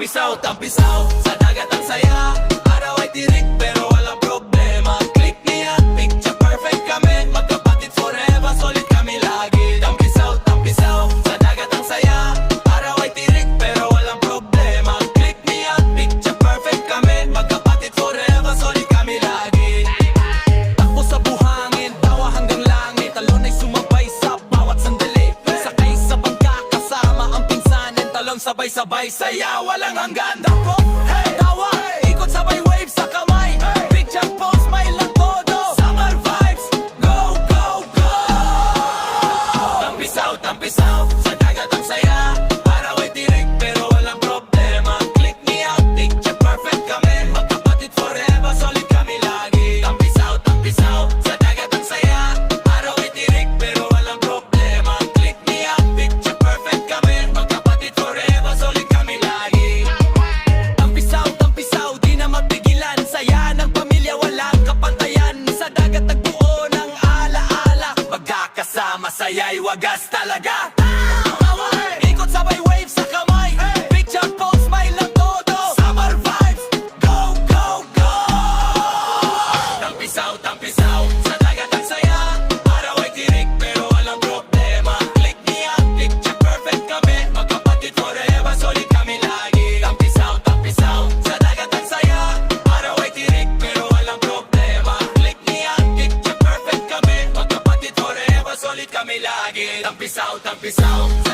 tampisaw, tampisaw sa dagat ang saya. Araw ay tirik pero walang problema. Click niya, picture perfect kami. Magkapatid forever, solid kami lagi. Tampisaw, tampisaw sa dagat ang saya. Araw ay tirik pero walang problema. Click niya, picture perfect kami. Magkapatid forever, solid kami lagi. Takbo sa buhangin, tawa hanggang langit. Talon ay sumabay sa bawat sandali. Sakay sa bangka kasama ang pinsanin. Talon sabay-sabay, saya walang hanggan. Takbo, hey, tawa, ikot sabay wave sa kamay. Picture pose, smile lang todo. Summer vibes, go, go, go. Tampisaw, tampisaw sa dagat ang saya. Araw ay tirik pero walang problema. Click me out, picture perfect kami. Magkapatid forever, solid kami lagi. Tampisaw, tampisaw sa dagat ang saya. Araw ay tirik pero walang problema. Click me out, picture perfect kami. Magkapatid forever, solid kami lagi. Tampisaw, tampisaw, di na mapigilan. Saya ng pamilya, walang kapantayan. Sa dagat nagbuo ng alaala. Magkakasama, saya'y wagas talaga. Ikot sabay wave sa kamay. Picture pose, smile lang todo. Summer vibes, go, go, go. Tampisaw, tampisaw sa dagat ang saya. Araw ay tirik pero walang problema. Click me out, picture perfect kami. Magkapatid forever, solid kami lagi. Tampisaw, tampisaw sa dagat ang saya. Araw ay tirik pero walang problema. Click me out, picture perfect kami. Magkapatid forever, solid kami lagi. Tampisaw, tampisaw sa